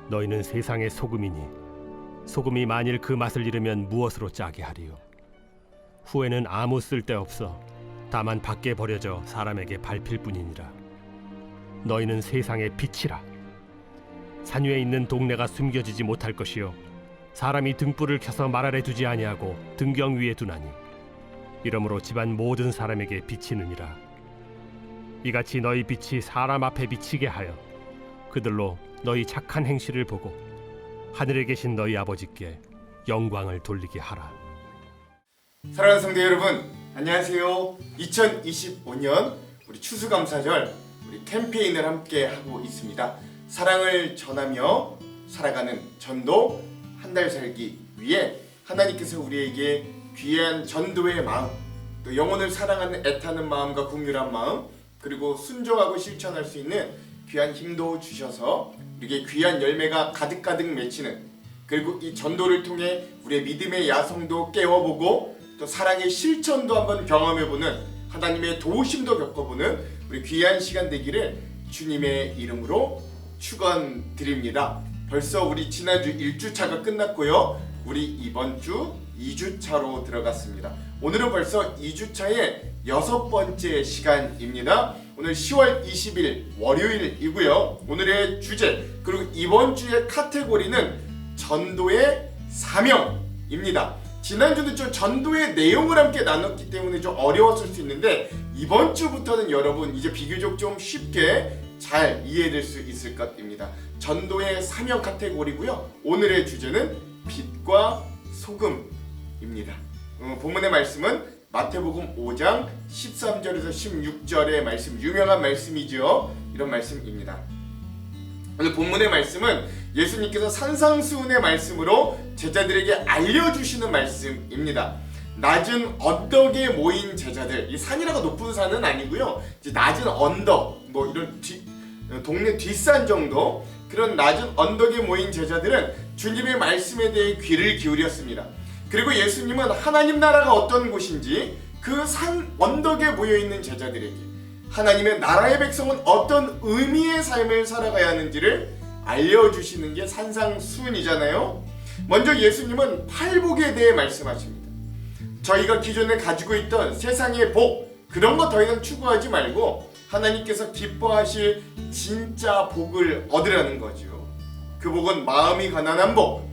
너희는 세상의 소금이니 소금이 만일 그 맛을 잃으면 무엇으로 짜게 하리요? 후에는 아무 쓸데없어 다만 밖에 버려져 사람에게 밟힐 뿐이니라. 너희는 세상의 빛이라. 산 위에 있는 동네가 숨겨지지 못할 것이요 사람이 등불을 켜서 말 아래 두지 아니하고 등경 위에 두나니 이러므로 집안 모든 사람에게 비치느니라. 이같이 너희 빛이 사람 앞에 비치게 하여 그들로 너희 착한 행실을 보고 하늘에 계신 너희 아버지께 영광을 돌리게 하라. 사랑하는 성도 여러분, 안녕하세요. 2025년 우리 추수감사절 우리 캠페인을 함께 하고 있습니다. 사랑을 전하며 살아가는 전도 한 달 살기 위해 하나님께서 우리에게 귀한 전도의 마음, 또 영혼을 사랑하는 애타는 마음과 긍휼한 마음, 그리고 순종하고 실천할 수 있는 귀한 힘도 주셔서 우리에게 귀한 열매가 가득가득 맺히는, 그리고 이 전도를 통해 우리의 믿음의 야성도 깨워보고 또 사랑의 실천도 한번 경험해보는, 하나님의 도우심도 겪어보는 우리 귀한 시간 되기를 주님의 이름으로 축원드립니다. 벌써 우리 지난주 1주차가 끝났고요. 우리 이번 주 2주차로 들어갔습니다. 오늘은 벌써 2주차의 6번째 시간입니다. 오늘 10월 20일 월요일이고요. 오늘의 주제, 그리고 이번 주의 카테고리는 전도의 사명입니다. 지난주도 좀 전도의 내용을 함께 나눴기 때문에 좀 어려웠을 수 있는데, 이번 주부터는 여러분 이제 비교적 좀 쉽게 잘 이해될 수 있을 것입니다. 전도의 사명 카테고리고요. 오늘의 주제는 빛과 소금입니다. 본문의 말씀은 마태복음 5장 13절에서 16절의 말씀, 유명한 말씀이죠. 이런 말씀입니다. 오늘 본문의 말씀은 예수님께서 산상수훈의 말씀으로 제자들에게 알려주시는 말씀입니다. 낮은 언덕에 모인 제자들, 이 산이라고 높은 산은 아니고요, 이제 낮은 언덕, 뭐 이런 동네 뒷산 정도, 그런 낮은 언덕에 모인 제자들은 주님의 말씀에 대해 귀를 기울였습니다. 그리고 예수님은 하나님 나라가 어떤 곳인지 그 산 언덕에 모여있는 제자들에게 하나님의 나라의 백성은 어떤 의미의 삶을 살아가야 하는지를 알려주시는 게 산상수훈이잖아요. 먼저 예수님은 팔복에 대해 말씀하십니다. 저희가 기존에 가지고 있던 세상의 복, 그런 거 더 이상 추구하지 말고 하나님께서 기뻐하실 진짜 복을 얻으라는 거죠. 그 복은 마음이 가난한 복,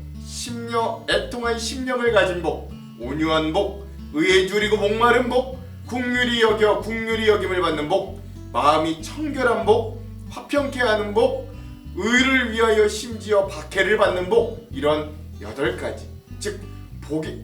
애통한 심령을 가진 복, 온유한 복, 의에 줄이고 목마른 복, 긍휼히 여김을 받는 복, 마음이 청결한 복, 화평케 하는 복, 의를 위하여 심지어 박해를 받는 복, 이런 8가지, 즉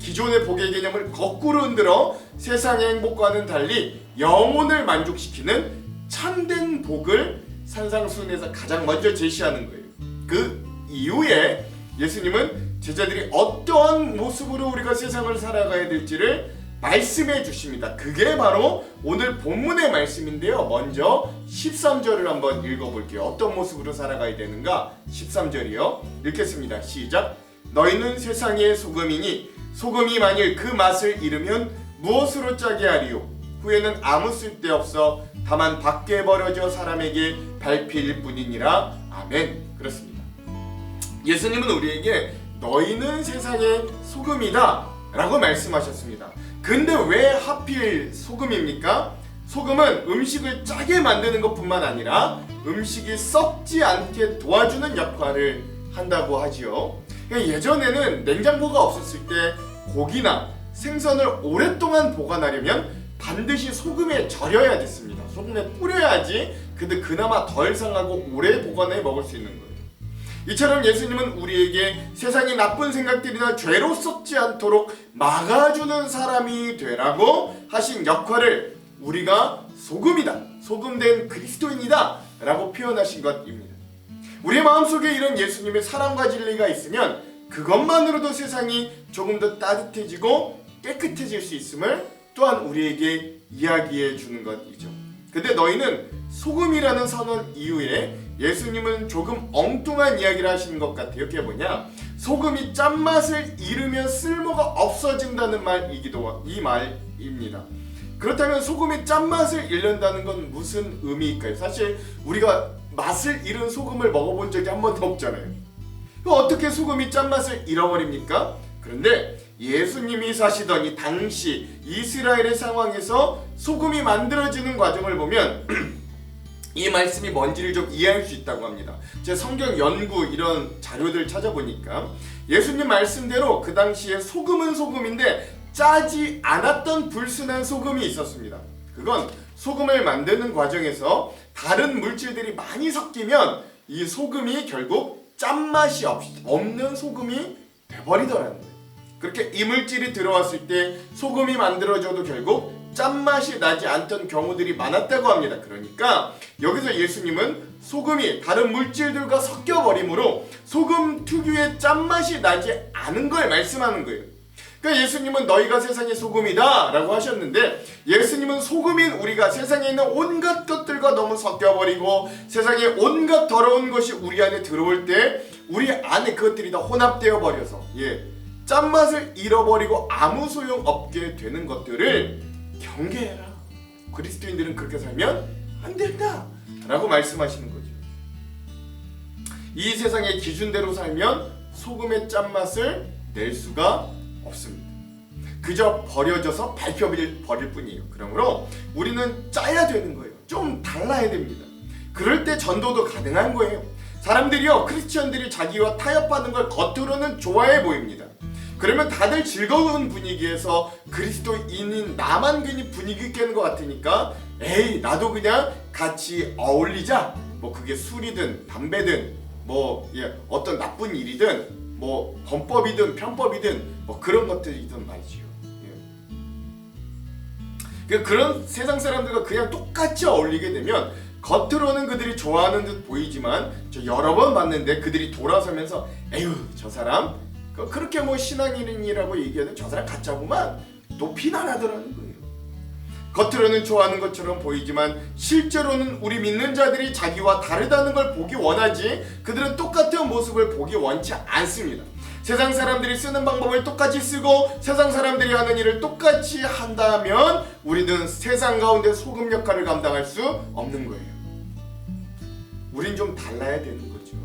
기존의 복의 개념을 거꾸로 흔들어 세상의 행복과는 달리 영혼을 만족시키는 참된 복을 산상수훈에서 가장 먼저 제시하는 거예요. 그 이후에 예수님은 제자들이 어떠한 모습으로 우리가 세상을 살아가야 될지를 말씀해 주십니다. 그게 바로 오늘 본문의 말씀인데요. 먼저 13절을 한번 읽어볼게요. 어떤 모습으로 살아가야 되는가? 13절이요. 읽겠습니다. 시작. 너희는 세상의 소금이니 소금이 만일 그 맛을 잃으면 무엇으로 짜게 하리요? 후에는 아무 쓸데없어 다만 밖에 버려져 사람에게 밟힐 뿐이니라. 아멘. 그렇습니다. 예수님은 우리에게 너희는 세상의 소금이다 라고 말씀하셨습니다. 근데 왜 하필 소금입니까? 소금은 음식을 짜게 만드는 것뿐만 아니라 음식이 썩지 않게 도와주는 역할을 한다고 하지요. 예전에는 냉장고가 없었을 때 고기나 생선을 오랫동안 보관하려면 반드시 소금에 절여야 됐습니다. 소금에 뿌려야지 근데 그나마 덜 상하고 오래 보관해 먹을 수 있는 거예요. 이처럼 예수님은 우리에게 세상의 나쁜 생각들이나 죄로 썩지 않도록 막아주는 사람이 되라고 하신 역할을 우리가 소금이다, 소금된 그리스도인이다 라고 표현하신 것입니다. 우리의 마음속에 이런 예수님의 사랑과 진리가 있으면 그것만으로도 세상이 조금 더 따뜻해지고 깨끗해질 수 있음을 또한 우리에게 이야기해 주는 것이죠. 근데 너희는 소금이라는 선언 이후에 예수님은 조금 엉뚱한 이야기를 하시는 것 같아요. 그게 뭐냐? 소금이 짠맛을 잃으면 쓸모가 없어진다는 이 말입니다. 그렇다면 소금이 짠맛을 잃는다는 건 무슨 의미일까요? 사실 우리가 맛을 잃은 소금을 먹어본 적이 한 번도 없잖아요. 어떻게 소금이 짠맛을 잃어버립니까? 그런데 예수님이 사시던 이 당시 이스라엘의 상황에서 소금이 만들어지는 과정을 보면 이 말씀이 뭔지를 좀 이해할 수 있다고 합니다. 제 성경 연구 이런 자료들 찾아보니까 예수님 말씀대로 그 당시에 소금은 소금인데 짜지 않았던 불순한 소금이 있었습니다. 그건 소금을 만드는 과정에서 다른 물질들이 많이 섞이면 이 소금이 결국 짠맛이 없는 소금이 돼버리더라는 거예요. 그렇게 이물질이 들어왔을 때 소금이 만들어져도 결국 짠맛이 나지 않던 경우들이 많았다고 합니다. 그러니까 여기서 예수님은 소금이 다른 물질들과 섞여버리므로 소금 특유의 짠맛이 나지 않은 걸 말씀하는 거예요. 그러니까 예수님은 너희가 세상의 소금이다 라고 하셨는데, 예수님은 소금인 우리가 세상에 있는 온갖 것들과 너무 섞여버리고 세상에 온갖 더러운 것이 우리 안에 들어올 때 우리 안에 그것들이 다 혼합되어 버려서 짠맛을 잃어버리고 아무 소용없게 되는 것들을 경계해라. 그리스도인들은 그렇게 살면 안 된다 라고 말씀하시는 거죠. 이 세상의 기준대로 살면 소금의 짠맛을 낼 수가 없습니다. 그저 버려져서 밟혀버릴 뿐이에요. 그러므로 우리는 짜야 되는 거예요. 좀 달라야 됩니다. 그럴 때 전도도 가능한 거예요. 사람들이요, 크리스천들이 자기와 타협하는 걸 겉으로는 좋아해 보입니다. 그러면 다들 즐거운 분위기에서 그리스도인인 나만 괜히 분위기 깨는 것 같으니까 에이 나도 그냥 같이 어울리자. 뭐 그게 술이든 담배든 뭐 어떤 나쁜 일이든 뭐 범법이든 편법이든 뭐 그런 것들이든 말이죠. 그런 세상 사람들과 그냥 똑같이 어울리게 되면 겉으로는 그들이 좋아하는 듯 보이지만 저 여러 번 봤는데 그들이 돌아서면서 에휴 저 사람 그렇게 뭐 신앙인이라고 얘기하는 저 사람 가짜구만 또 비난하더라는 거예요. 겉으로는 좋아하는 것처럼 보이지만 실제로는 우리 믿는 자들이 자기와 다르다는 걸 보기 원하지 그들은 똑같은 모습을 보기 원치 않습니다. 세상 사람들이 쓰는 방법을 똑같이 쓰고 세상 사람들이 하는 일을 똑같이 한다면 우리는 세상 가운데 소금 역할을 감당할 수 없는 거예요. 우린 좀 달라야 되는 거죠.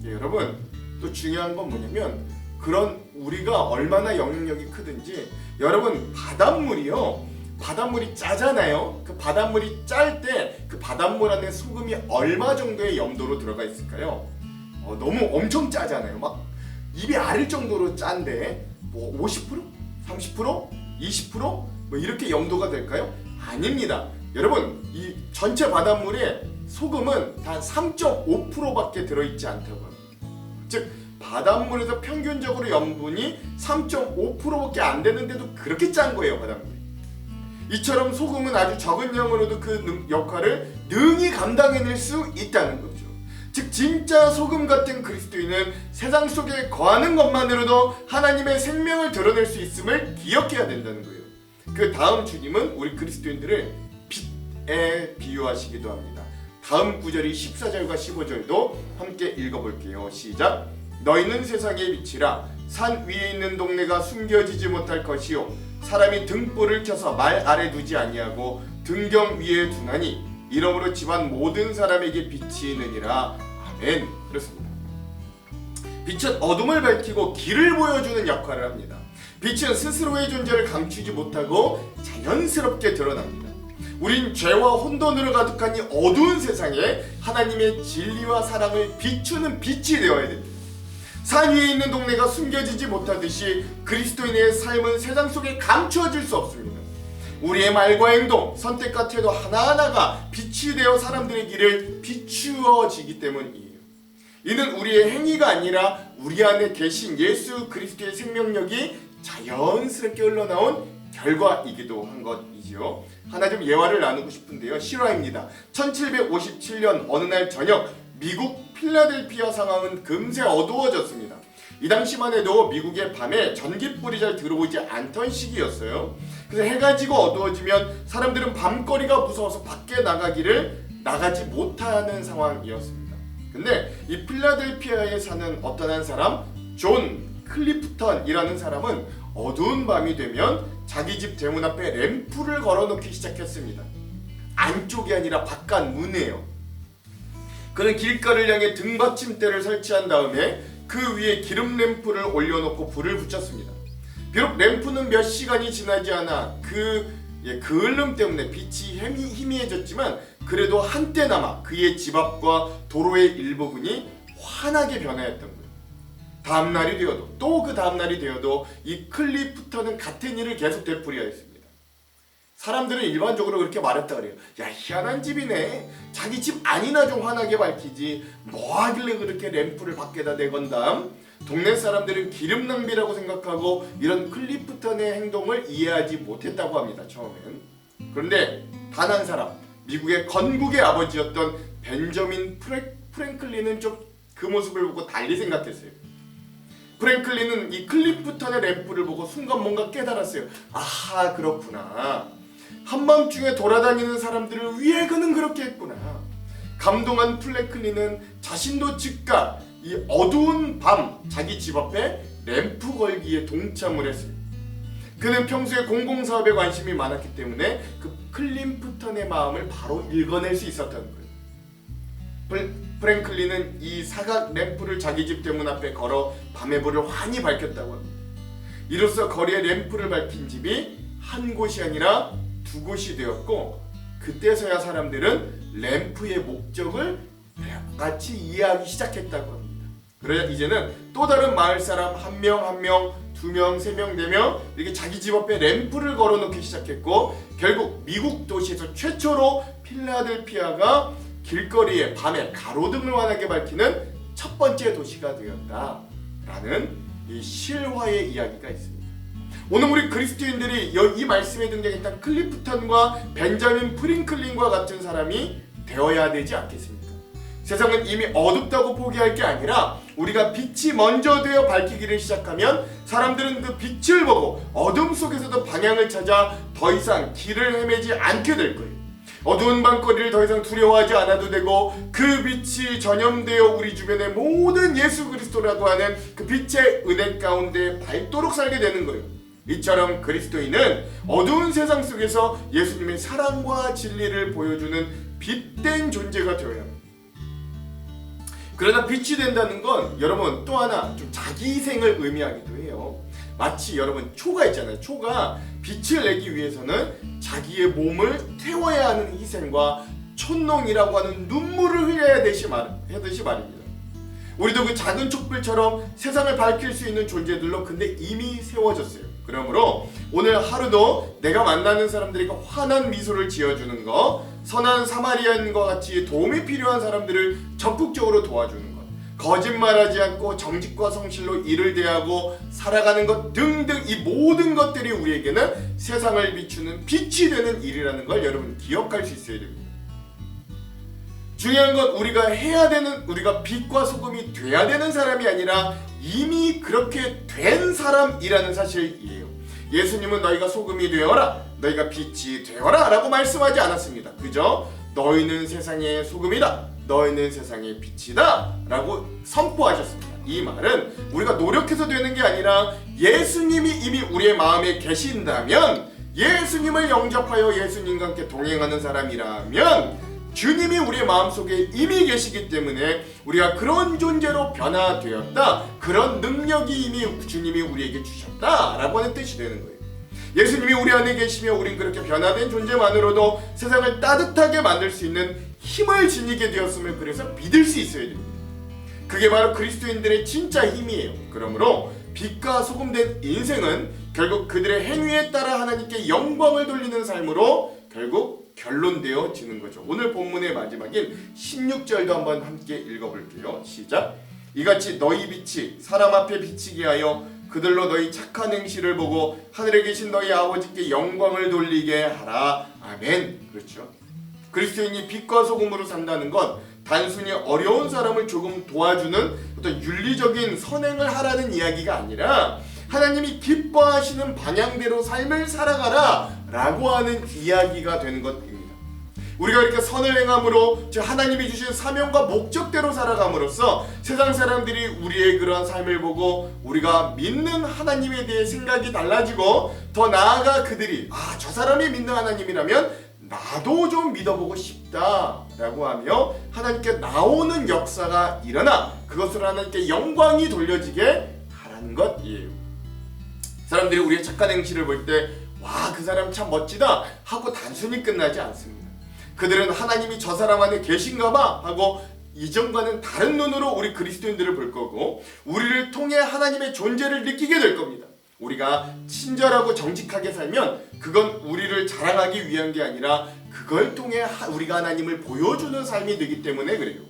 여러분 또 중요한 건 뭐냐면 그런 우리가 얼마나 영향력이 크든지 여러분 바닷물이 짜잖아요. 그 바닷물이 짤 때 그 바닷물 안에 소금이 얼마 정도의 염도로 들어가 있을까요? 너무 엄청 짜잖아요. 막 입이 아릴 정도로 짠데 뭐 50%? 30%? 20%? 뭐 이렇게 염도가 될까요? 아닙니다. 여러분 이 전체 바닷물에 소금은 단 3.5%밖에 들어있지 않다고 합니다. 즉 바닷물에서 평균적으로 염분이 3.5%밖에 안 되는데도 그렇게 짠 거예요, 바닷물이. 이처럼 소금은 아주 적은 양으로도 그 역할을 능히 감당해낼 수 있다는 거죠. 즉 진짜 소금 같은 그리스도인은 세상 속에 거하는 것만으로도 하나님의 생명을 드러낼 수 있음을 기억해야 된다는 거예요. 그 다음 주님은 우리 그리스도인들을 빛에 비유하시기도 합니다. 다음 구절이 14절과 15절도 함께 읽어볼게요. 시작. 너희는 세상의 빛이라. 산 위에 있는 동네가 숨겨지지 못할 것이요 사람이 등불을 켜서 말 아래 두지 아니하고 등경 위에 두나니 이러므로 집안 모든 사람에게 빛이 있느니라. 아멘. 그렇습니다. 빛은 어둠을 밝히고 길을 보여주는 역할을 합니다. 빛은 스스로의 존재를 감추지 못하고 자연스럽게 드러납니다. 우린 죄와 혼돈으로 가득한 이 어두운 세상에 하나님의 진리와 사랑을 비추는 빛이 되어야 됩니다. 산 위에 있는 동네가 숨겨지지 못하듯이 그리스도인의 삶은 세상 속에 감추어질 수 없습니다. 우리의 말과 행동, 선택과 태도 하나하나가 빛이 되어 사람들의 길을 비추어지기 때문이에요. 이는 우리의 행위가 아니라 우리 안에 계신 예수 그리스도의 생명력이 자연스럽게 흘러나온 결과이기도 한 것이지요. 하나 좀 예화를 나누고 싶은데요. 실화입니다. 1757년 어느 날 저녁 미국 필라델피아 상황은 금세 어두워졌습니다. 이 당시만 해도 미국의 밤에 전기불이 잘 들어오지 않던 시기였어요. 그래서 해가 지고 어두워지면 사람들은 밤거리가 무서워서 밖에 나가지 못하는 상황이었습니다. 근데 이 필라델피아에 사는 어떤 한 사람 존 클리프턴이라는 사람은 어두운 밤이 되면 자기 집 대문 앞에 램프를 걸어놓기 시작했습니다. 안쪽이 아니라 바깥 문이에요. 그는 길가를 향해 등받침대를 설치한 다음에 그 위에 기름 램프를 올려놓고 불을 붙였습니다. 비록 램프는 몇 시간이 지나지 않아 그을름 때문에 빛이 희미해졌지만 그래도 한때나마 그의 집 앞과 도로의 일부분이 환하게 변하였던 거예요. 다음날이 되어도 또 그 다음날이 되어도 이 클리프턴은 같은 일을 계속 되풀이하였습니다. 사람들은 일반적으로 그렇게 말했다 그래요. 야, 희한한 집이네. 자기 집 안이나 좀 환하게 밝히지 뭐 하길래 그렇게 램프를 밖에다 내건다. 동네 사람들은 기름 낭비라고 생각하고 이런 클리프턴의 행동을 이해하지 못했다고 합니다. 처음엔. 그런데 단 한 사람, 미국의 건국의 아버지였던 벤저민 프랭클린은 좀 그 모습을 보고 달리 생각했어요. 프랭클린은 이 클리프턴의 램프를 보고 순간 뭔가 깨달았어요. 아하, 그렇구나. 한밤중에 돌아다니는 사람들을 위해 그는 그렇게 했구나. 감동한 프랭클린은 자신도 즉각 이 어두운 밤 자기 집 앞에 램프 걸기에 동참을 했어요. 그는 평소에 공공사업에 관심이 많았기 때문에 그 클리프턴의 마음을 바로 읽어낼 수 있었던 거예요. 프랭클린은 이 사각 램프를 자기 집 대문 앞에 걸어 밤의 불을 환히 밝혔다고 합니다. 이로써 거리에 램프를 밝힌 집이 한 곳이 아니라 두 곳이 되었고, 그때서야 사람들은 램프의 목적을 같이 이해하기 시작했다고 합니다. 그래야 이제는 또 다른 마을 사람 한 명 한 명, 두 명, 세 명, 네 명 이렇게 자기 집 앞에 램프를 걸어놓기 시작했고, 결국 미국 도시에서 최초로 필라델피아가 길거리에 밤에 가로등을 환하게 밝히는 첫 번째 도시가 되었다라는 이 실화의 이야기가 있습니다. 오늘 우리 그리스도인들이 이 말씀에 등장했던 클리프턴과 벤자민 프랭클린과 같은 사람이 되어야 되지 않겠습니까? 세상은 이미 어둡다고 포기할 게 아니라 우리가 빛이 먼저 되어 밝히기를 시작하면 사람들은 그 빛을 보고 어둠 속에서도 방향을 찾아 더 이상 길을 헤매지 않게 될 거예요. 어두운 밤거리를 더 이상 두려워하지 않아도 되고, 그 빛이 전염되어 우리 주변의 모든 예수 그리스도라고 하는 그 빛의 은혜 가운데 밝도록 살게 되는 거예요. 이처럼 그리스도인은 어두운 세상 속에서 예수님의 사랑과 진리를 보여주는 빛된 존재가 되어야 합니다. 그러나 빛이 된다는 건 여러분 또 하나 좀 자기희생을 의미하기도 해요. 마치 여러분 초가 있잖아요. 초가 빛을 내기 위해서는 자기의 몸을 태워야 하는 희생과 촛농이라고 하는 눈물을 흘려야 하듯이 말입니다. 우리도 그 작은 촛불처럼 세상을 밝힐 수 있는 존재들로 근데 이미 세워졌어요. 그러므로 오늘 하루도 내가 만나는 사람들에게 환한 미소를 지어주는 거, 선한 사마리아인과 같이 도움이 필요한 사람들을 적극적으로 도와주는 것, 거짓말하지 않고 정직과 성실로 일을 대하고 살아가는 것 등등, 이 모든 것들이 우리에게는 세상을 비추는 빛이 되는 일이라는 걸 여러분 기억할 수 있어야 됩니다. 중요한 건 우리가 빛과 소금이 돼야 되는 사람이 아니라 이미 그렇게 된 사람이라는 사실이에요. 예수님은 너희가 소금이 되어라, 너희가 빛이 되어라 라고 말씀하지 않았습니다. 그저 너희는 세상의 소금이다, 너희는 세상의 빛이다 라고 선포하셨습니다. 이 말은 우리가 노력해서 되는 게 아니라 예수님이 이미 우리의 마음에 계신다면, 예수님을 영접하여 예수님과 함께 동행하는 사람이라면 주님이 우리의 마음속에 이미 계시기 때문에 우리가 그런 존재로 변화되었다, 그런 능력이 이미 주님이 우리에게 주셨다라고 하는 뜻이 되는 거예요. 예수님이 우리 안에 계시며 우린 그렇게 변화된 존재만으로도 세상을 따뜻하게 만들 수 있는 힘을 지니게 되었음을 그래서 믿을 수 있어야 됩니다. 그게 바로 그리스도인들의 진짜 힘이에요. 그러므로 빛과 소금된 인생은 결국 그들의 행위에 따라 하나님께 영광을 돌리는 삶으로 결국 결론되어지는 거죠. 오늘 본문의 마지막인 16절도 한번 함께 읽어볼게요. 시작. 이같이 너희 빛이 사람 앞에 비치게 하여 그들로 너희 착한 행실을 보고 하늘에 계신 너희 아버지께 영광을 돌리게 하라. 아멘. 그렇죠. 그리스도인이 빛과 소금으로 산다는 건 단순히 어려운 사람을 조금 도와주는 어떤 윤리적인 선행을 하라는 이야기가 아니라 하나님이 기뻐하시는 방향대로 삶을 살아가라 라고 하는 이야기가 되는 것입니다. 우리가 이렇게 선을 행함으로 즉 하나님이 주신 사명과 목적대로 살아감으로써 세상 사람들이 우리의 그러한 삶을 보고 우리가 믿는 하나님에 대해 생각이 달라지고, 더 나아가 그들이 저 사람이 믿는 하나님이라면 나도 좀 믿어보고 싶다 라고 하며 하나님께 나오는 역사가 일어나 그것으로 하나님께 영광이 돌려지게 하라는 것이에요. 사람들이 우리의 착한 행실을 볼 때 와, 그 사람 참 멋지다 하고 단순히 끝나지 않습니다. 그들은 하나님이 저 사람 안에 계신가 봐 하고 이전과는 다른 눈으로 우리 그리스도인들을 볼 거고 우리를 통해 하나님의 존재를 느끼게 될 겁니다. 우리가 친절하고 정직하게 살면 그건 우리를 자랑하기 위한 게 아니라 그걸 통해 우리가 하나님을 보여주는 삶이 되기 때문에 그래요.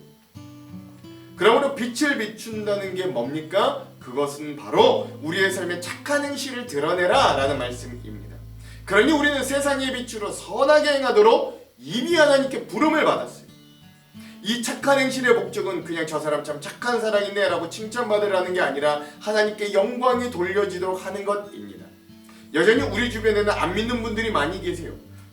그러므로 빛을 비춘다는 게 뭡니까? 그것은 바로 우리의 삶에 착한 행실을 드러내라 라는 말씀입니다. 그러니 우리는 세상의 빛으로 선하게 행하도록 이미 하나님께 부름을 받았어요. 이 착한 행실의 목적은 그냥 저 사람 참 착한 사람이네 라고 칭찬받으라는 게 아니라 하나님께 영광이 돌려지도록 하는 것입니다. 여전히 우리 주변에는 안 믿는 분들이 많이 계세요.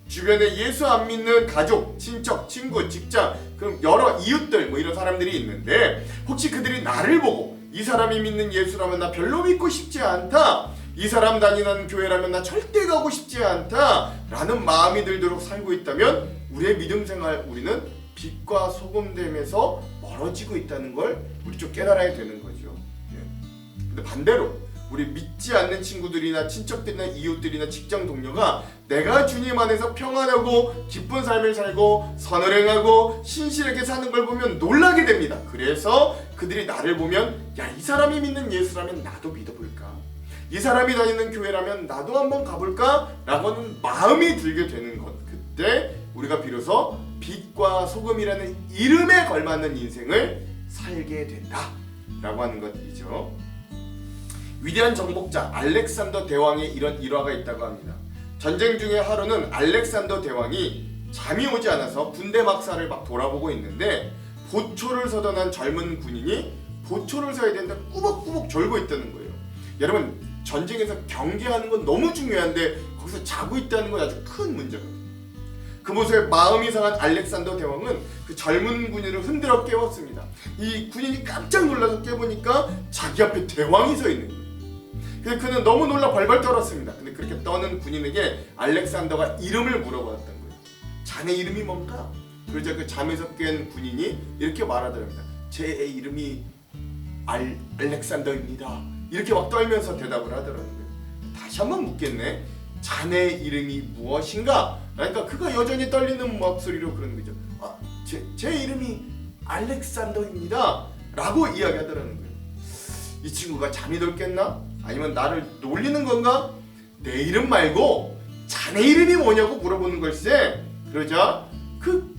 주변에 예수 안 믿는 가족, 친척, 친구, 직장, 그럼 여러 이웃들 뭐 이런 사람들이 있는데 혹시 그들이 나를 보고 이 사람이 믿는 예수라면 나 별로 믿고 싶지 않다, 이 사람 다니는 교회라면 나 절대 가고 싶지 않다 라는 마음이 들도록 살고 있다면 우리의 믿음 생활, 우리는 빛과 소금됨에서 멀어지고 있다는 걸 우리 좀 깨달아야 되는 거죠. 근데 반대로 우리 믿지 않는 친구들이나 친척들이나 이웃들이나 직장 동료가 내가 주님 안에서 평안하고 기쁜 삶을 살고 선을 행하고 신실하게 사는 걸 보면 놀라게 됩니다. 그래서 그들이 나를 보면 야, 이 사람이 믿는 예수라면 나도 믿어볼까? 이 사람이 다니는 교회라면 나도 한번 가볼까? 라고는 마음이 들게 되는 것. 그때 우리가 비로소 빛과 소금이라는 이름에 걸맞는 인생을 살게 된다 라고 하는 것이죠. 위대한 정복자 알렉산더 대왕의 이런 일화가 있다고 합니다. 전쟁 중에 하루는 알렉산더 대왕이 잠이 오지 않아서 군대 막사를 막 돌아보고 있는데 보초를 서던 한 젊은 군인이 보초를 서야 되는데 꾸벅꾸벅 졸고 있다는 거예요. 여러분, 전쟁에서 경계하는 건 너무 중요한데 거기서 자고 있다는 건 아주 큰 문제거든요. 그 모습에 마음이 상한 알렉산더 대왕은 그 젊은 군인을 흔들어 깨웠습니다. 이 군인이 깜짝 놀라서 깨보니까 자기 앞에 대왕이 서 있는 거예요. 그래서 그는 너무 놀라 벌벌 떨었습니다. 근데 그렇게 떠는 군인에게 알렉산더가 이름을 물어봤던 거예요. 자네 이름이 뭔가? 그러자 그 잠에서 깬 군인이 이렇게 말하더랍니다. 제 이름이 알렉산더입니다. 이렇게 막 떨면서 대답을 하더라고요. 다시 한번 묻겠네. 자네 이름이 무엇인가? 그러니까 그가 여전히 떨리는 목소리로 그러는 거죠. 제 이름이 알렉산더입니다 라고 이야기하더라는 거예요. 이 친구가 잠이 덜겠나? 아니면 나를 놀리는 건가? 내 이름 말고 자네 이름이 뭐냐고 물어보는 걸세. 그러자 그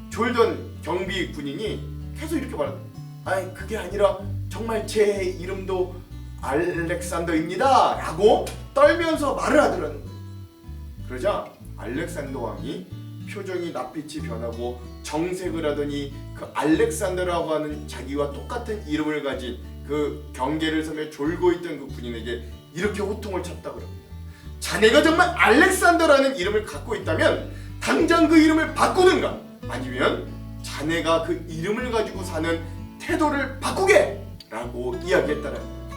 졸던 경비 군인이 계속 이렇게 말하더라고요. 아니 그게 아니라 정말 제 이름도 알렉산더입니다 라고 떨면서 말을 하더라는 거예요. 그러자 알렉산더 왕이 표정이 낯빛이 변하고 정색을 하더니 그 알렉산더라고 하는 자기와 똑같은 이름을 가진 그 경계를 서며 졸고 있던 그 군인에게 이렇게 호통을 쳤다고 합니다. 자네가 정말 알렉산더라는 이름을 갖고 있다면 당장 그 이름을 바꾸든가 아니면 자네가 그 이름을 가지고 사는 태도를 바꾸게! 라고 이야기했다는 거예요.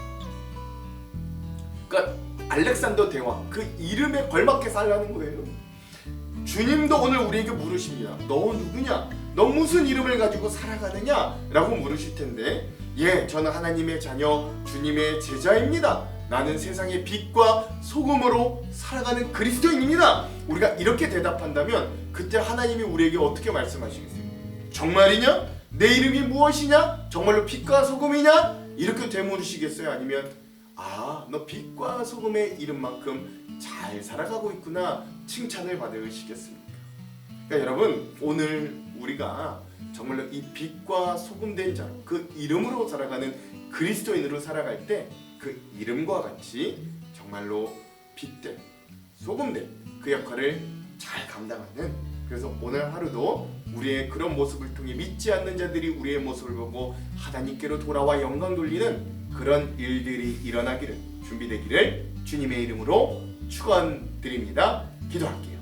그러니까 알렉산더 대왕 그 이름에 걸맞게 살라는 거예요. 주님도 오늘 우리에게 물으십니다. 너 누구냐? 너 무슨 이름을 가지고 살아가느냐? 라고 물으실 텐데 예, 저는 하나님의 자녀 주님의 제자입니다. 나는 세상의 빛과 소금으로 살아가는 그리스도인입니다. 우리가 이렇게 대답한다면 그때 하나님이 우리에게 어떻게 말씀하시겠어요? 정말이냐? 내 이름이 무엇이냐? 정말로 빛과 소금이냐? 이렇게 되물으시겠어요? 아니면 너 빛과 소금의 이름만큼 잘 살아가고 있구나 칭찬을 받으시겠습니까? 그러니까 여러분, 오늘 우리가 정말로 이 빛과 소금된 자로 그 이름으로 살아가는 그리스도인으로 살아갈 때 그 이름과 같이 정말로 빛된 소금된 그 역할을 잘 감당하는, 그래서 오늘 하루도 우리의 그런 모습을 통해 믿지 않는 자들이 우리의 모습을 보고 하나님께로 돌아와 영광 돌리는 그런 일들이 일어나기를 준비되기를 주님의 이름으로 축원드립니다. 기도할게요.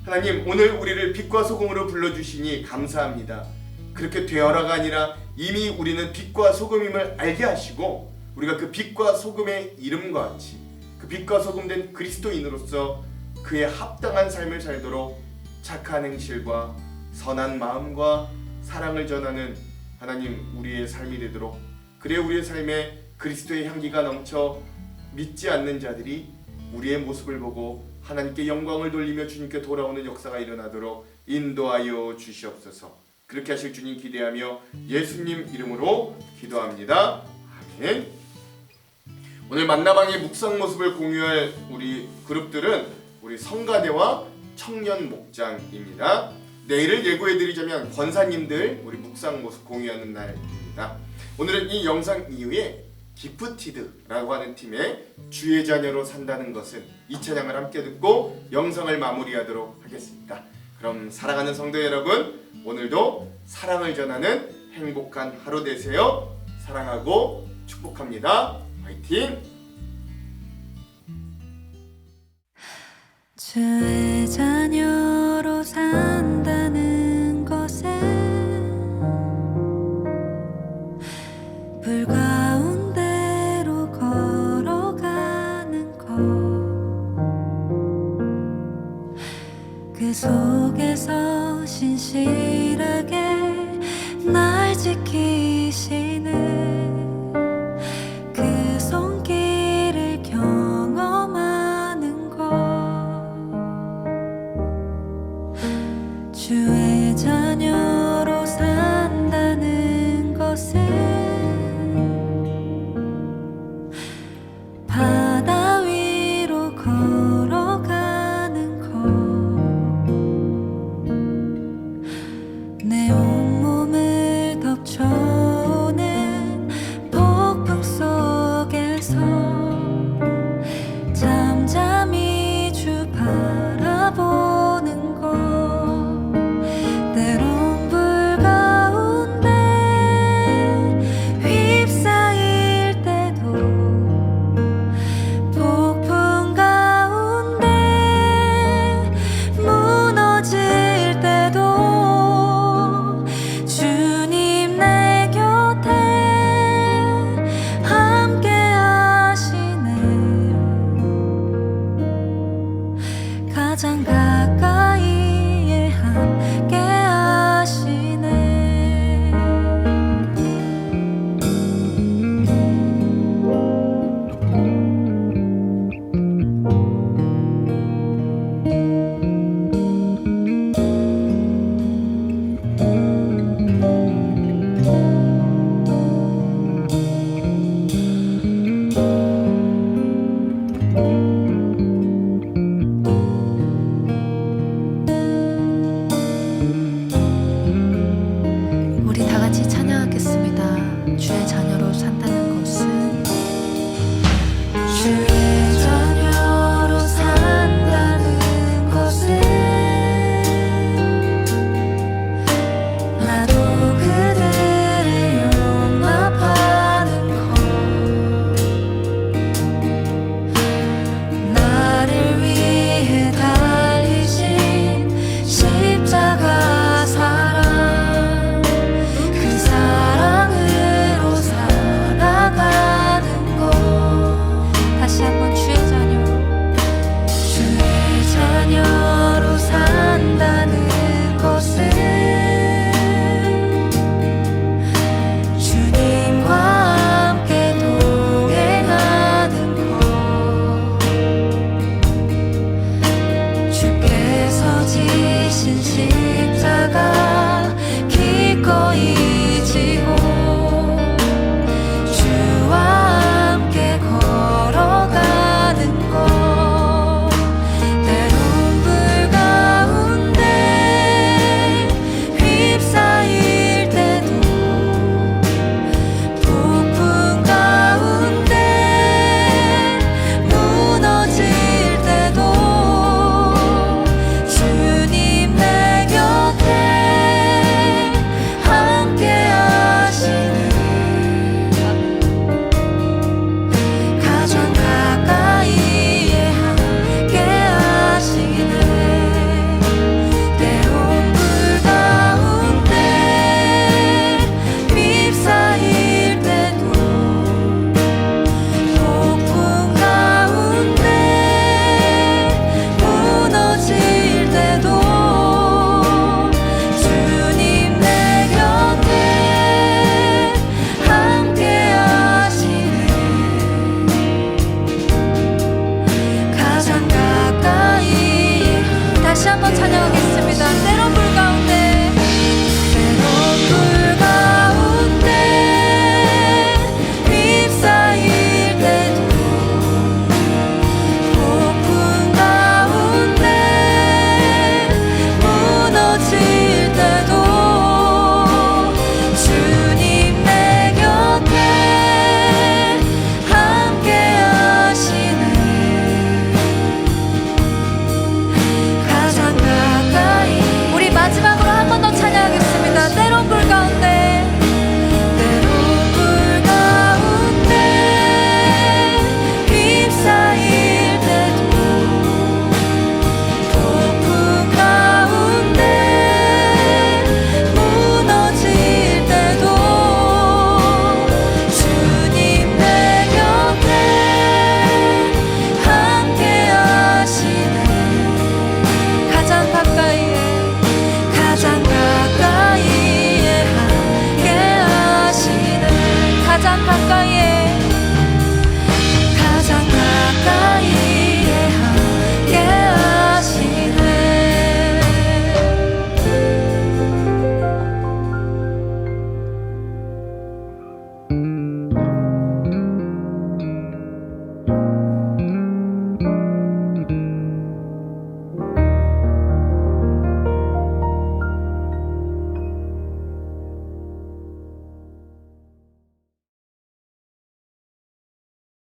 하나님, 오늘 우리를 빛과 소금으로 불러주시니 감사합니다. 그렇게 되어라가 아니라 이미 우리는 빛과 소금임을 알게 하시고 우리가 그 빛과 소금의 이름과 같이 그 빛과 소금된 그리스도인으로서 그의 합당한 삶을 살도록 착한 행실과 선한 마음과 사랑을 전하는 하나님 우리의 삶이 되도록, 그래 우리의 삶에 그리스도의 향기가 넘쳐 믿지 않는 자들이 우리의 모습을 보고 하나님께 영광을 돌리며 주님께 돌아오는 역사가 일어나도록 인도하여 주시옵소서. 그렇게 하실 주님 기대하며 예수님 이름으로 기도합니다. 아멘. 오늘 만나방의 묵상 모습을 공유할 우리 그룹들은 우리 성가대와 청년 목장입니다. 내일을 예고해드리자면 권사님들 우리 묵상 모습 공유하는 날입니다. 오늘은 이 영상 이후에 기프티드라고 하는 팀의 주의 자녀로 산다는 것은 이 찬양을 함께 듣고 영상을 마무리하도록 하겠습니다. 그럼 사랑하는 성도 여러분, 오늘도 사랑을 전하는 행복한 하루 되세요. 사랑하고 축복합니다. 화이팅! 주의 자녀로 산다는 것에 불 가운데로 걸어가는 것, 그 속에서 신실하게 날 지키시는 그 손길을 경험하는 것, 주의